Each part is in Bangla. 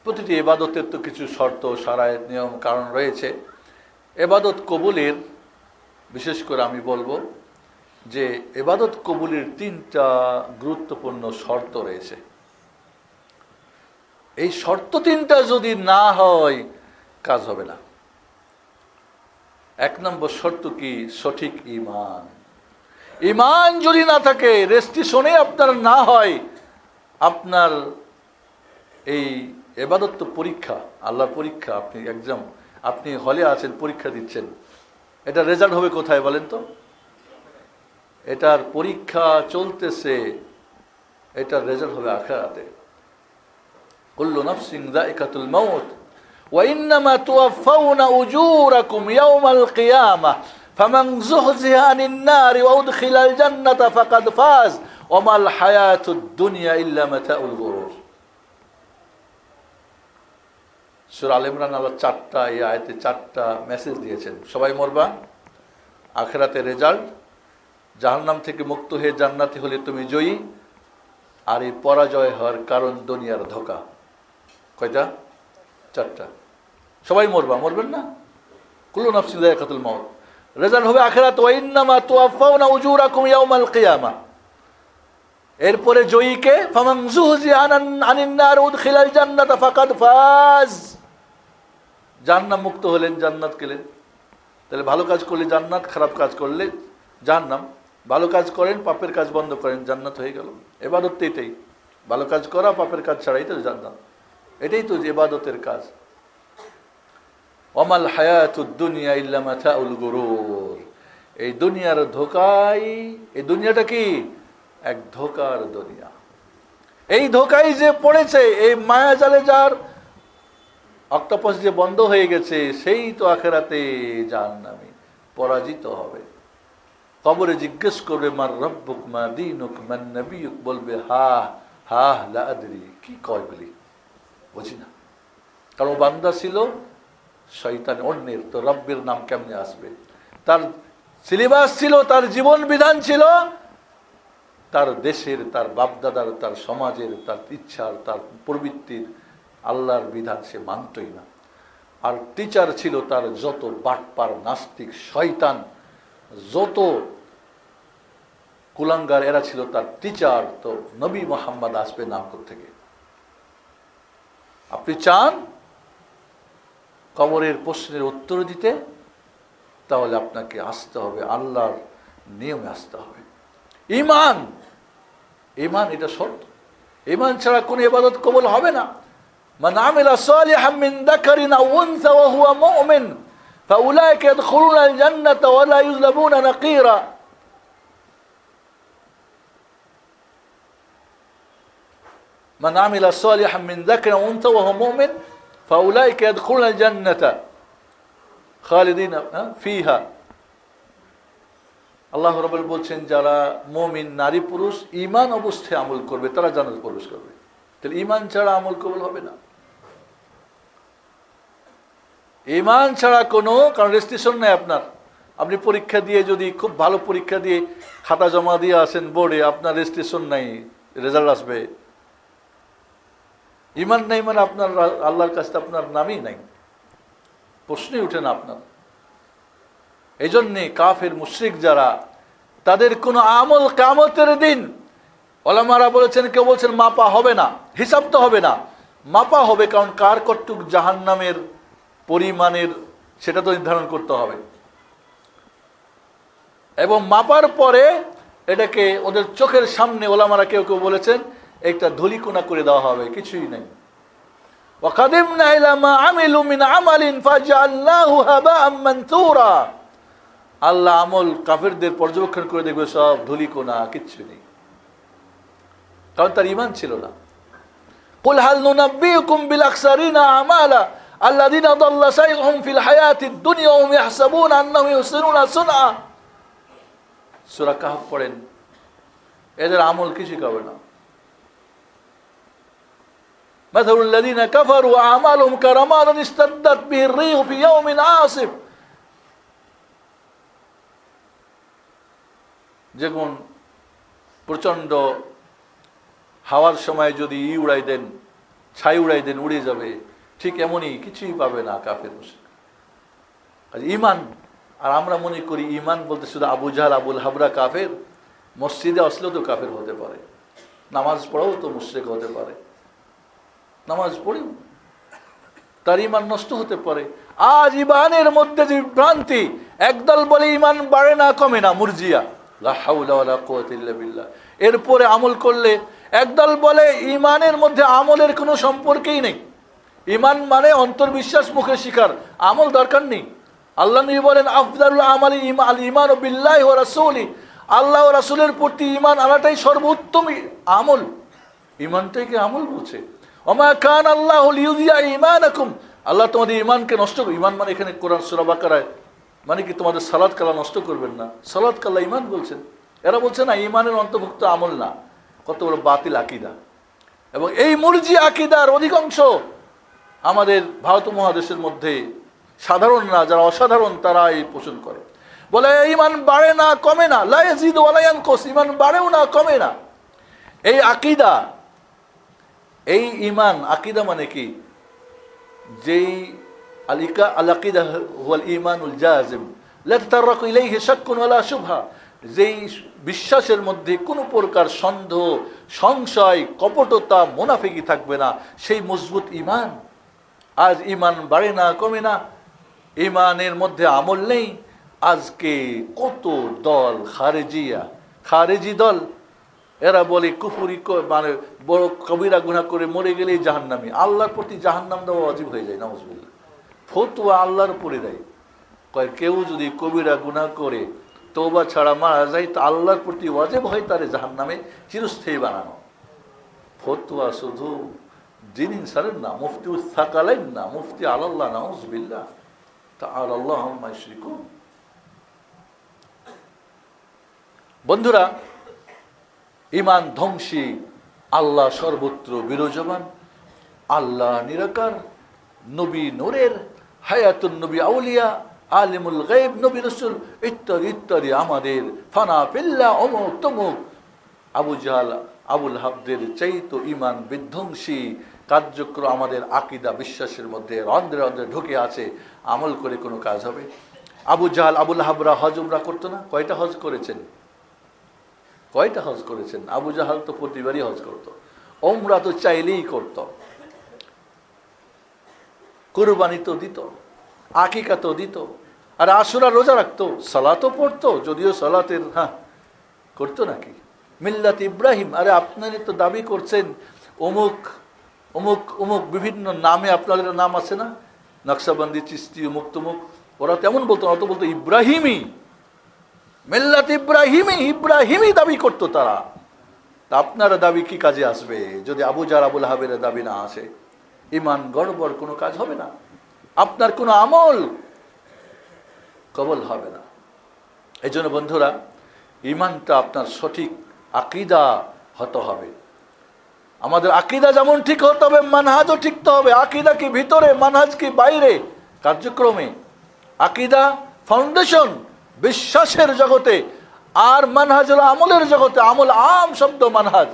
প্রতিটি ইবাদতের তো কিছু শর্ত শারায়েত নিয়ম কারণ রয়েছে। ইবাদত কবুলের বিশেষ করে আমি বলবো যে ইবাদত কবুলের 3টা গুরুত্বপূর্ণ শর্ত রয়েছে। এই শর্ত 3টা যদি না হয় কাজ হবে না। 1 নম্বর শর্ত কি? সঠিক ঈমান। ঈমান যদি না থাকে, রেজিস্ট্রেশনে আপনার না হয়, আপনার এই ইবাদত তো পরীক্ষা, আল্লাহর পরীক্ষা। আপনি এক্সাম, আপনি হলে আছেন, পরীক্ষা দিচ্ছেন, এটা রেজাল্ট হবে কোথায় বলেন তো? এটার পরীক্ষা চলতেছে, এটার রেজাল্ট হবে আখিরাতে। কুল্লু নাফসিন যায়িকাতুল মাউত ওয়া ইন্নামা তুওয়াফাউনা উজুরাকুম ইয়াওমাল কিয়ামাহ ফামান যুহজিহা আনিন নারি ওয়া উদখিলাল জান্নাতা ফাকাদ ফাজ ওয়া মাল হায়াতুদ দুনিয়া ইল্লা মাতাউল গুরুর। সূরা আল ইমরান আল্লাহ 4টা এই আয়াতে 4টা মেসেজ দিয়েছেন। সবাই মরবা, আখিরাতে রেজাল্ট, জাহান্নাম থেকে মুক্ত হয়ে জান্নাতি হলে তুমি জয়ী, আর এই পরাজয় হওয়ার কারণ দুনিয়ার ধোঁকা। কয়টা? 4টা। সবাই মরবা, মরবেন না? কুল্লু নাফসিন যায়িকাতুল মাউত, রেজাল্ট হবে আখিরাত। ওয়া ইন্নামা তুওয়াফাউনা উজুরাকুম ইয়াওমাল কিয়ামাহ। এরপরে জয়ীকে ফামান যুহজিহা আনিন নার উদখিলাল জান্নাতা ফাকাদ ফাজ। জাহান্নাম মুক্ত হলেন, জান্নাত পেলেন। তাহলে ভালো কাজ করলে জান্নাত, খারাপ কাজ করলে জাহান্নাম। ভালো কাজ করেন, পাপের কাজ বন্ধ করেন, জান্নাত হয়ে গেল। ইবাদত তো এটাই, ভালো কাজ করা, পাপের কাজ ছাড়াই তো জান্নাত। এটাই তো ইবাদতের কাজ। ওয়ামাল হায়াতুদ দুনিয়া ইল্লা মাতাউল গুরুর। এই দুনিয়ার ধোঁকাই, এই দুনিয়াটা কি? এক ধোঁকার দুনিয়া। এই ধোঁকাই যে পড়েছে, এই মায়াজালে যার অক্টোপাস যে বন্ধ হয়ে গেছে, সেই তো আখিরাতে জাহান্নামী, পরাজিত হবে। কবরে জিজ্ঞেস করবে মার রব্বুক মা দীনুক মান নবিয়ুক, বলবে হা হা লা আদরি। কি কয় বলি বুঝি না, কারণ বান্দা ছিল শয়তান অন্যের, তো রব্বের নাম কেমনে আসবে? তার সিলেবাস ছিল, তার জীবন বিধান ছিল তার দেশের, তার বাপদাদার, তার সমাজের, তার ইচ্ছার, তার প্রবৃত্তির। আল্লাহর বিধান সে মানতই না। আর টিচার ছিল তার যত বাটপার নাস্তিক শয়তান, যত কুলাঙ্গার, এরা ছিল তার টিচার। তো নবী মুহাম্মদ আসবে নাম থেকে? আপনি চান কবরের প্রশ্নের উত্তর দিতে, তাহলে আপনাকে আসতে হবে আল্লাহর নিয়মে আসতে হবে। ঈমান, ঈমান এটা শর্ত। ঈমান ছাড়া কোনো ইবাদত কবুল হবে না। মান আমিলা সালিহাম মিন যাকারিন আও উনসা ওয়া হুয়া মুমিন ফাউলাইকা ইয়াদখুলুনাল জান্নাতা ওয়া লা ইউযলামুনা নাকিরা। মান আমিলা সালিহাম মিন যাকারিন আও উনসা ওয়া হুয়া মুমিন ফাউলাইকা ইয়াদখুলুনাল জান্নাতা খালিদিনা ফিহা। আল্লাহ রাব্বুল বলছেন, যারা মুমিন নারী পুরুষ ঈমান অবস্থায় আমল করবে তারা জান্নাতে প্রবেশ করবে। তাহলে ঈমান ছাড়া আমল কবুল হবে না। ঈমান ছাড়া কোনো, কারণ রেজিস্ট্রেশন নাই আপনার। আপনি পরীক্ষা দিয়ে যদি খুব ভালো পরীক্ষা দিয়ে খাতা জমা দিয়ে আসেন বোর্ডে, আপনার রেজিস্ট্রেশন নাই, রেজাল্ট আসবে? ঈমান নাই মানে আপনার আল্লাহর কাছে আপনার নামই নাই, প্রশ্নই উঠে না আপনার। এই জন্যে কাফের মুশরিক যারা, তাদের কোনো আমল কিয়ামতের দিন ওলামারা বলেছেন, কেউ বলছেন মাপা হবে না, হিসাব তো হবে না, মাপা হবে। কারণ কার কতটুক জাহান্নামের পরিমাণের সেটা তো নির্ধারণ করতে হবে। এবং মাপার পরে এটাকে ওদের চোখের সামনে ওলামারা কেউ কেউ বলেছেন একটা ধুলিকোনা করে দেওয়া হবে, কিছুই নেই। ওয়াকাদিমনা ইলা মা আমিলু মিন আমালিন ফাজআলনাহু হাবাআম মানথুরা। আল্লাহ আমল কাফেরদের পর্যবেক্ষণ করে দেখবে সব ধুলিকোনা, কিচ্ছু নেই, কারণ তার ঈমান ছিল না। কুল হাল নুনাব্বিউকুম বিল আকসারিনা আমালা আল্লাযিনা দাল্লা সাইহুম ফিল হায়াতিদ দুনিয়া ওয়া হুম ইয়াহসাবুনা আন্নাহুম ইউহসিনুনা সুনআ। সূরা কাহফ পড়েন, এদের আমল কিছুই হবে না। মাথালুল লাযিনা কাফারু আমালুহুম কারামাদিন ইসতাদ্দাত বিহির রিহু ফি ইয়াওমিন আসিফ। যেমন প্রচণ্ড হাওয়ার সময় যদি উড়াই দেন ছাই উড়াই দেন, উড়ে যাবে। ঠিক এমনই কিছুই পাবে না কাফের মুশরিক। আর ঈমান, আর আমরা মনে করি ঈমান বলতে শুধু আবু জাহল আবুল হাবরা কাফের, মসজিদে আসলেও তো কাফের হতে পারে, নামাজ পড়াও তো মুশরিক হতে পারে, নামাজ পড়েও তার ঈমান নষ্ট হতে পারে। আজ ঈমানের মধ্যে যে ভ্রান্তি, একদল বলে ঈমান বাড়ে না কমে না, মুরজিয়া, লা হাওলা ওয়ালা কুওয়াতা ইল্লা বিল্লাহ। এরপরে আমল করলে একদল বলে ঈমানের মধ্যে আমলের কোনো সম্পর্কই নেই, ঈমান মানে অন্তর্বিশ্বাস মুখে স্বীকার, আমল দরকার নেই। আল্লাহ নবী বলেন আফদালুল আমালি আল ঈমানু বিল্লাহি ওয়া রাসূলি, আল্লাহ ও রাসূলের প্রতি ঈমান আনাটাই সর্বোত্তম আমল। ঈমানটাকে আমল বলছে। ওমা কান আল্লাহু লিইউযিয়া ঈমানাকুম, আল্লাহ তোমাদের ঈমানকে নষ্ট করবে। ঈমান মানে এখানে কোরআন সূরা বাকারায় মানে কি তোমাদের সালাত কালা নষ্ট করবেন না, সালাত কালা ঈমান বলছেন। এরা বলছে না ঈমানের অন্তর্ভুক্ত আমল না, কত বড় বাতিল আকীদা। এবং এই মুরজি আকীদার অধিকাংশ আমাদের ভারত মহাদেশের মধ্যে সাধারণ না, যারা অসাধারণ তারা এই পোষণ করে, বলে ঈমান বাড়ে না কমে না, লা ইয়াজিদু ওয়া লা ইয়ানকুস, ঈমান বাড়েও না কমে না। এই আকীদা, এই ঈমান আকীদা মানে কি, যেই আল আকীদা হুয়াল ঈমানুল জাযিম লা তাতারাকু ইলাইহি শাক্কুন ওয়ালা শুবহা, যেই বিশ্বাসের মধ্যে কোনো প্রকার সন্দেহ, সংশয়, কপটতা, মুনাফিকি থাকবে না, সেই মজবুত ঈমান। আজ ঈমান বাড়ে না কমে না, ঈমানের মধ্যে আমল নেই। আজকে কত দল খারেজি দল, এরা বলে কুফরি মানে বড় কবিরা গুনাহ করে মরে গেলেই জাহান্নামী, আল্লাহর প্রতি জাহান্নাম দেওয়া ওয়াজিব হয়ে যায়, নাউজুবিল্লাহ। ফতোয়া আল্লাহর উপরে দেয়, কয় কেউ যদি কবিরা গুনাহ করে তওবা ছাড়া মারা যায় তো আল্লাহর প্রতি ওয়াজিব হয় তারে জাহান্নামে চিরস্থায়ী বানানো। ফতোয়া শুধু জিনিন সারেন না, মুফতি সাকালাইন না, মুফতি আলাল্লাহ, নাউজুবিল্লাহ, তাআলা আল্লাহু আম্মা ইউশরিকুন। বন্ধুরা, ঈমান ধ্বংসী, আল্লাহ সর্বত্র বিরাজমান, আল্লাহ নিরাকার, নবী নূরের, হায়াতুন নবী আউলিয়া, আলিমুল গায়ব, নবী রাসূল ইত্যাদি ইত্যাদি আমাদের ফানা ফিল্লাহ অমুক তমুক আবু জাহল আবুল হাবদের চাইতো ঈমান বিধ্বংসী কার্যক্রম আমাদের আকীদা বিশ্বাসের মধ্যে রন্ধ্রে রন্ধ্রে ঢুকে আছে। আমল করে কোনো কাজ হবে? আবু জাহল আবুল হাবরা হজ উমরা করতো না? কয়টা হজ করেছেন? কয়টা হজ করেছেন? আবু জাহল তো প্রতিবারই হজ করতো, ওমরা তো চাইলেই করতো, কুরবানি তো দিত, আকিকা তো দিত, আর আশুরা রোজা রাখতো, সালাতও পড়তো, যদিও সালাতের করতো নাকি? মিল্লাত ইব্রাহিম, আরে আপনারা তো দাবি করছেন অমুক অমুক অমুক বিভিন্ন নামে, আপনাদের নাম আছে না, নকশাবন্দি, চিস্তি, অমুক তমুক, ওরা তেমন বলতো না, অত বলতো ইব্রাহিমী, মিল্লাত ইব্রাহিমী, ইব্রাহিমী দাবি করতো তারা। আপনারা দাবি কি কাজে আসবে যদি আবু জাহল আবুল হাবের দাবি না আসে? ঈমান গড়বড়, কোনো কাজ হবে না, আপনার কোনো আমল কবল হবে না। এই জন্য বন্ধুরা, ঈমানটা আপনার সঠিক আকীদা হতে হবে। আমাদের আকীদা যেমন ঠিক হতে হবে, মানহাজও ঠিক হবে। আকীদা কি ভিতরে, মানহাজ কি বাইরে, কার্যক্রমে। আকীদা ফাউন্ডেশন বিশ্বাসের জগতে, আর মানহাজ হলো আমলের জগতে। আমল আম শব্দ, মানহাজ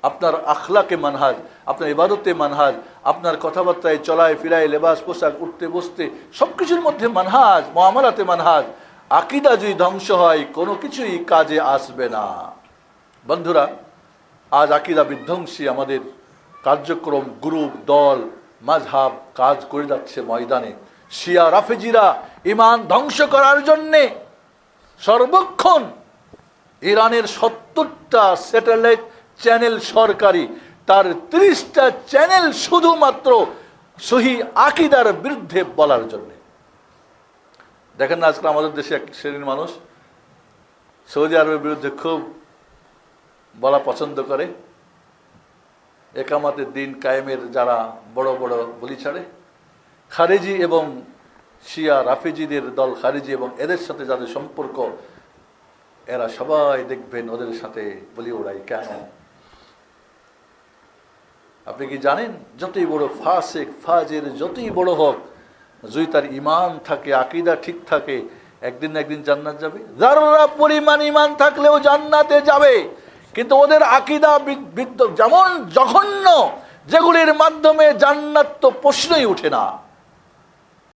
আপনার আখলাকে মানহাজ, আপনার ইবাদতে মানহাজ, আপনার কথাবার্তায়, চলায় ফিরায়, লেবাস পোশাক, উঠতে বসতে, সব কিছুর মধ্যে মানহাজ, মুআমালাতে মানহাজ। আকীদা যদি ধ্বংস হয় কোনো কিছুই কাজে আসবে না। বন্ধুরা, আজ আকীদা বিধ্বংসী আমাদের কার্যক্রম, গ্রুপ, দল, মাযহাব কাজ করে যাচ্ছে ময়দানে। শিয়া রাফেজিরা ঈমান ধ্বংস করার জন্যে সর্বক্ষণ ইরানের 70টা স্যাটেলাইট চ্যানেল সরকারি, তার 30টা চ্যানেল শুধুমাত্র সহি আকীদার বিরুদ্ধে বলার জন্য। দেখেন না আজকাল আমাদের দেশে এক শ্রেণীর মানুষ সৌদি আরবের বিরুদ্ধে খুব বলা পছন্দ করে। একামতের দিন কায়েমের যারা বড় বড় বলি ছাড়ে, খারেজি এবং শিয়া রাফেজিদের দল, খারেজি এবং এদের সাথে যাদের সম্পর্ক, এরা সবাই দেখবেন ওদের সাথে বলি ওড়াই। কেন? আপনি কি জানেন যতই বড় ফাসিক ফাজির যতই বড় হোক, যদি তার ঈমান থাকে, আকীদা ঠিক থাকে, একদিন না একদিন জান্নাত যাবে। যারা পরিমাণ ঈমান থাকলেও জান্নাতে যাবে, কিন্তু ওদের আকীদা যেমন জঘন্য, যেগুলির মাধ্যমে জান্নাত তো প্রশ্নই উঠে না।